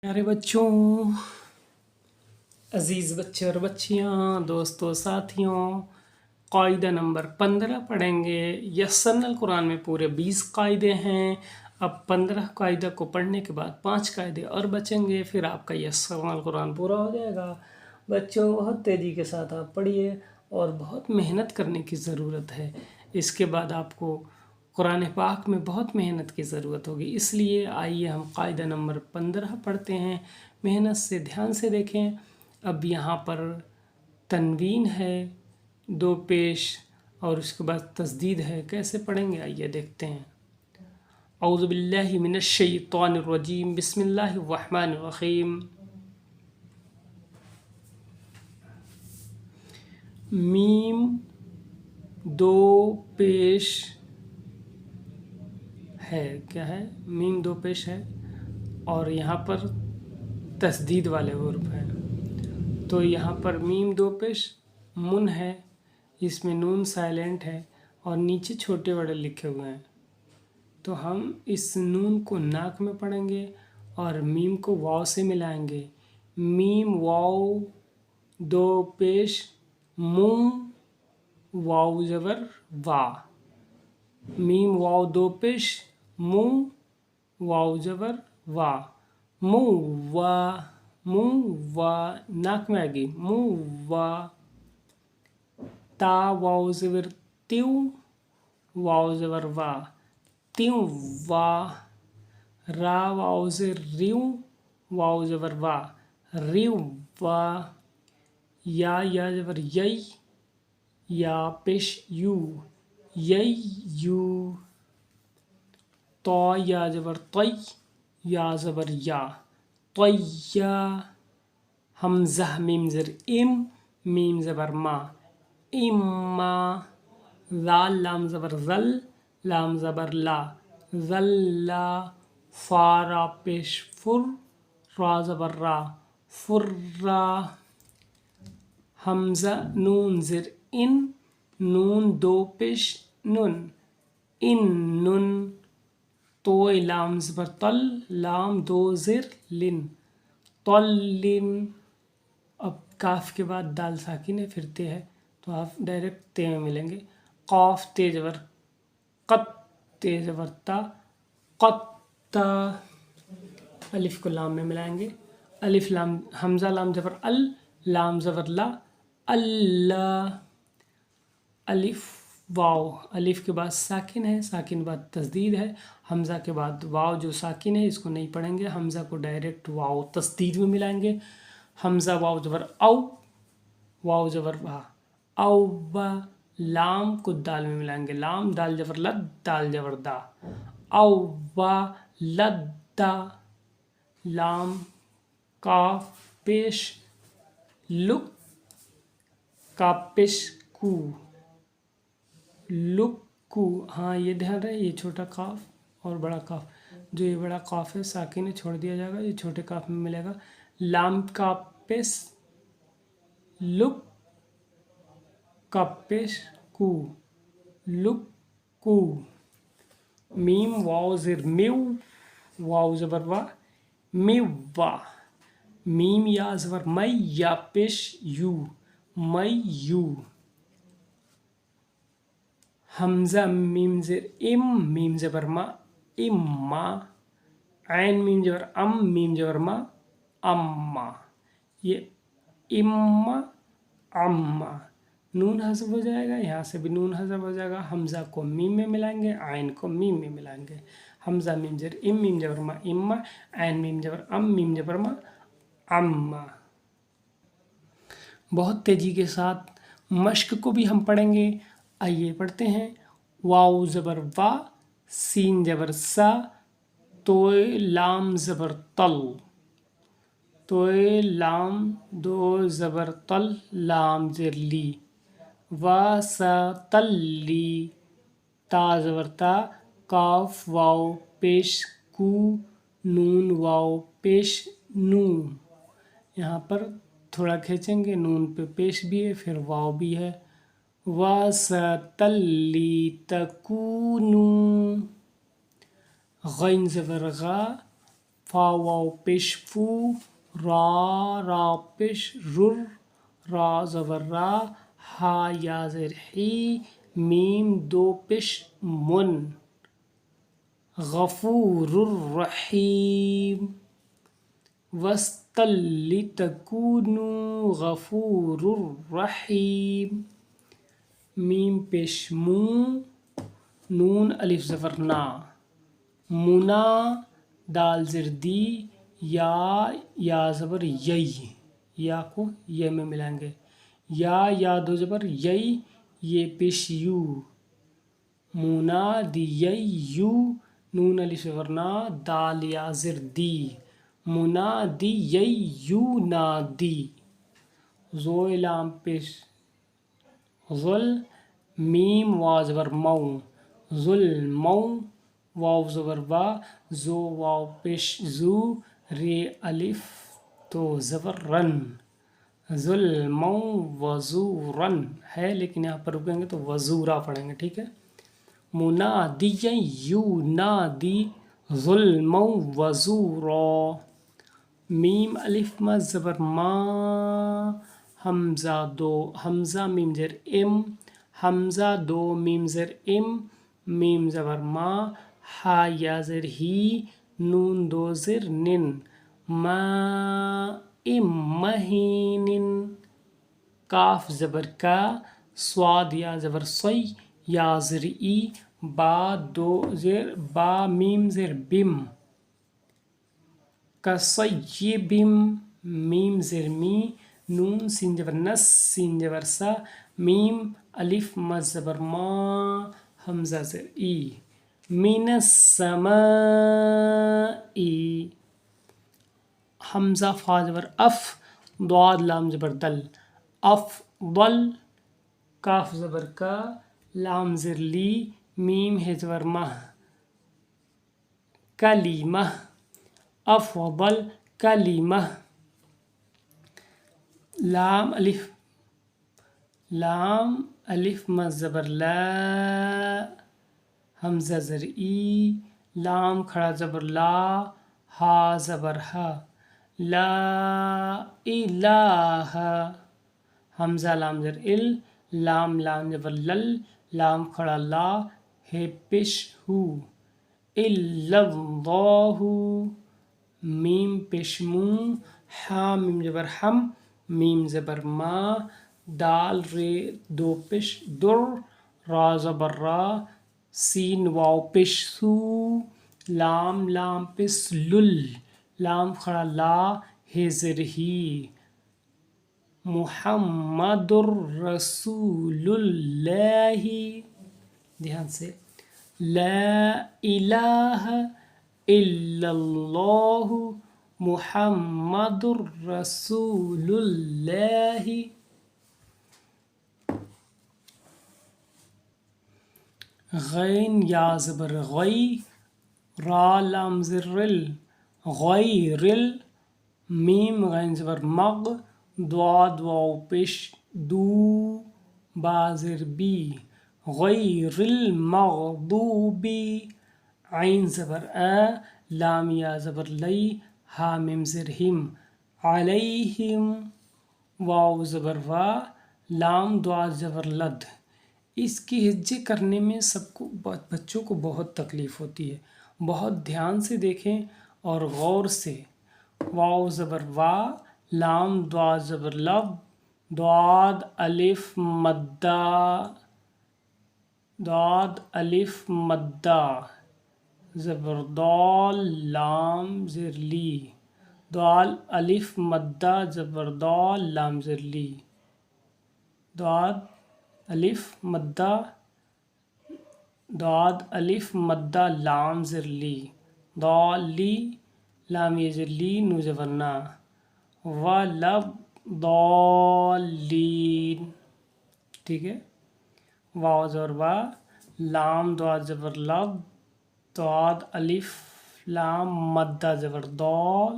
प्यारे बच्चों, अज़ीज़ बच्चे और बच्चियाँ, दोस्तों, साथियों, कायदा नंबर 15 पढ़ेंगे। यस्सरनल कुरान में पूरे 20 कायदे हैं। अब 15 कायदा को पढ़ने के बाद 5 कायदे और बचेंगे, फिर आपका यस्सरनल कुरान पूरा हो जाएगा। बच्चों, बहुत तेज़ी के साथ आप पढ़िए और बहुत मेहनत करने की ज़रूरत है। इसके बाद आपको कुरान पाक में बहुत मेहनत की ज़रूरत होगी, इसलिए आइए हम कायदा नंबर 15 पढ़ते हैं। मेहनत से, ध्यान से देखें। अब यहाँ पर तनवीन है, दो पेश, और उसके बाद तस्दीद है। कैसे पढ़ेंगे आइए देखते हैं। औज़ु बिल्लाहि मिनश शैतानिर रजीम, बिस्मिल्लाहिर रहमानिर रहीम। मीम दो पेश है, क्या है? मीम दो पेश है और यहाँ पर तस्दीद वाले हुर्फ हैं। तो यहाँ पर मीम दो पेश मुन है, इसमें नून साइलेंट है और नीचे छोटे बड़े लिखे हुए हैं। तो हम इस नून को नाक में पढ़ेंगे और मीम को वाव से मिलाएंगे। मीम वाव दो पेश मुंह, वाव ज़बर वा। मीम वाव दो पेश मुंह, वाव ज़बर वा। मुँह वा, मुँह वा, नाक में आएगी मुँह वा। ता वाव ज़बर त्यू, वाव ज़बर वा, त्यू वा। रा वाव ज़बर रिव, वाव ज़बर वा, रिव वा। या ज़बर यई, या पेश यू, यई यू। तो या ज़बर तई, या ज़बर या, तय्या। हमज़ा मीम ज़र इम, मीम ज़बर मा, इम्मा। लाल लाम ज़बर ज़ल, लाम ज़बर ला, ज़ल्ला। फ़ा पेश फुर, रा ज़बर रा, फुर्रा। हमज़ा नून ज़र इन, नून दो पेश नुन, इन नुन। तोय लाम ज़बर तल, लाम दो ज़र लिन, तल्लिन। अब काफ के बाद दाल साकिन है, फिर ते है, तो आप डायरेक्ट ते में मिलेंगे। काफ ते ज़बर कत, ते ज़बर ता, कत्ता। अलिफ को लाम में मिलाएंगे। अलिफ लाम, हमज़ा लाम ज़बर अल, लाम ज़बर ला, अल्लाह। अलिफ वाव, अलिफ के बाद साकिन है, साकिन बाद तस्दीद है। हमज़ा के बाद वाव जो साकिन है इसको नहीं पढ़ेंगे, हमज़ा को डायरेक्ट वाव तस्दीद में मिलाएंगे। हमज़ा वाव ज़बर औ, वाव ज़बर वा, औवा। लाम को दाल में मिलाएंगे, लाम दाल ज़बर लद, दाल ज़बर दा, औवा लद्दा। लाम काफ पेश लुक, काफ पेश कू, लुक्कू। हाँ, ये ध्यान रहे, ये छोटा काफ और बड़ा काफ, जो ये बड़ा काफ है साकिन है, छोड़ दिया जाएगा, ये छोटे काफ में मिलेगा। लाम का पेश लुक, का पेश कू, लुक्कू। मीम वाव ज़र मिव, वाव ज़बर वा, मिवा। मीम या ज़बर मई, या पेश यू, मई यू। हमज़ा मीम ज़र इम, मीम ज़बर मा, इम्मा। ऐन मीम ज़बर अम, मीम ज़बर मा, अम्मा। ये इम्मा, अम्मा। नून हज़फ हो जाएगा, यहाँ से भी नून हज़फ हो जाएगा। हमज़ा को मीम में मिलाएंगे, आइन को मीम में मिलाएंगे। हमज़ा मीम ज़र इम, मीम ज़बर मा, इम्मा। ऐन मीम ज़बर अम, मीम ज़बर मा, अम्मा। बहुत तेज़ी के साथ मश्क को भी हम पढ़ेंगे। आइए पढ़ते हैं। वाव ज़बर वा, सीन ज़बर सा, तोय लाम ज़बर तल, तोय लाम दो ज़बर तल, लाम ज़र ली, वा सा तल्ली। ता ज़बर ता, काफ वाव पेश कू, नून वाव पेश नू। यहाँ पर थोड़ा खींचेंगे, नून पे पेश भी है, फिर वाव भी है। वसतल्ली तकूनू। गैन ज़बर गा, فا واو پیش فو، را پیش رر، را زبر را، ہا یا زیر ہی، میم دو پیش من، غفور الرحیم، وسطل لتکونوا غفور الرحیم، میم پیش مو، نون الف زبر نا، منا، دال زر دی، یا زبر یئی، یا کو یہ میں ملائیں گے، یا دو زبر یئی، یہ پیش یو، منا دی یئی یو، نون الف زبر نا، دال یا زر دی، منا دی یئی یو نا دی، زو لام پیش ظل، میم وا زبر مو، ظلمو، واو زبر وا، زو واو پیش زو، رے الف تو زبر رن، ظلمو وزورن ہے، لیکن یہاں پر رکیں گے تو وزورا پڑھیں گے، ٹھیک ہے. منادی یونادی ظلمو وزورا، میم الف ما زبر ما، حمزہ میم زر ام، حمزہ دو میم زر ام، میم زبر ما، ہا یا زر ہی، نون دو زر نن، ما ام مہین، کاف زبر کا، صاد یا زبر صی، یا زر ای، با میم زر بم، کصیب، میم زر می، نون سین زبر نس، سین زبر سا، میم الف مد زبر ما، حمزہ زر ای، من السماء، حمزہ فا زبر اف، ضاد لام زبر دل، افضل، کاف زبر کا، لام زر لی، میم ہے زبر مہ، کلیمہ، افضل کلیمہ، لام الف مد زبر لا، حمزہ زر ای، لام کھڑا زبر لا، ہا زبر ہا، لا الہ، حمزہ لام زر ال، لام زبر لل، لام کھڑا لا، ہے پیش ہو، الا اللہ، میم پیش مو، ہا میم زبر ہم، میم زبر ما، دال رے دو پیش در، را زبر را، سین واو پیش سو، لام پیش لل، لام کھڑا لا، ہے زر ہی، محمد رسول اللہ، دھیان سے، لا الہ الا اللہ محمد رسول اللہ، غین یا زبر غی، را لام زر رل، غیرل، میم غین زبر مغ، ضاد واو پیش دو، با زر بی، غیر المغضوب، عین زبر آ، لام یا زبر لی، ہا میم زر ہم، علیہم، واو زبر وا، لام ضاد زبر لد. اس کی ہجے کرنے میں بچوں کو بہت تکلیف ہوتی ہے، بہت دھیان سے دیکھیں اور غور سے. واو زبر وا، لام ضاد زبر لب، ضاد الف مدہ، زبر ضال، لام زر لی، ضال الف مدہ، زبر ضال، لام زر لی، ضاد الف مدہ، لام زر لی، ضالی، لام یہ زر لی، نو زبر نا، ولا ضالین، ٹھیک ہے. واو زبر وا، لام ضاد زبر لب، ضاد الف لام مدہ زبر ضال،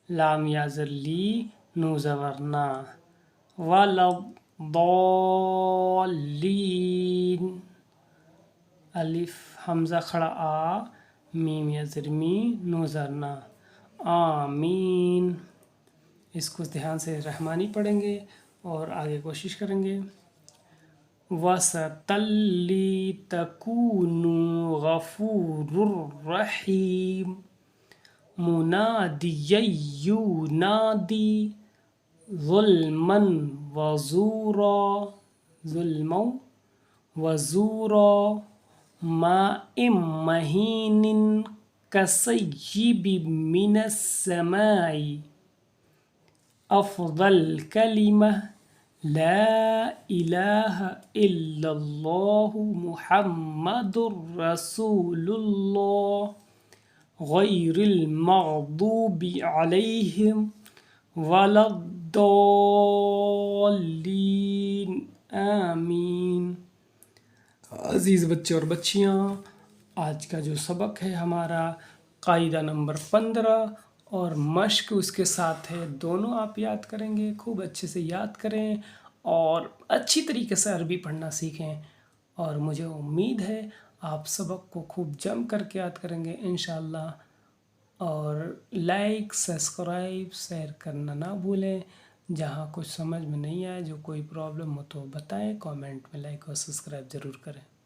لام یا زر لی، نو زبر نا، ولا ضالین، الف حمزہ کھڑا آ، میم یا زر می، نو زر نا، آمین. اس کو دھیان سے رحمانی پڑھیں گے اور آگے کوشش کریں گے. وَسَتَلِّي تَكُونُ غَفُورُ الرَّحِيمُ مُنَادِيًّا يُنَادِي ظُلْمًا وَزُورًا مَاءٍ مَهِينٍ كَصَيِّبٍ مِّنَ السَّمَاءِ أفضل كلمة لا إله إلا الله محمد رسول الله غير المغضوب عليهم ولا الضالين آمین. عزیز بچے اور بچیاں، آج کا جو سبق ہے ہمارا قاعدہ نمبر 15 اور مشق اس کے ساتھ ہے. دونوں آپ یاد کریں گے، خوب اچھے سے یاد کریں اور اچھی طریقے سے عربی پڑھنا سیکھیں. اور مجھے امید ہے آپ سبق کو خوب جم کر کے یاد کریں گے انشاءاللہ. اور لائک، سبسکرائب، شیئر کرنا نہ بھولیں. جہاں کچھ سمجھ میں نہیں آئے، جو کوئی پرابلم ہو تو بتائیں، کامنٹ میں لائک اور سبسکرائب ضرور کریں.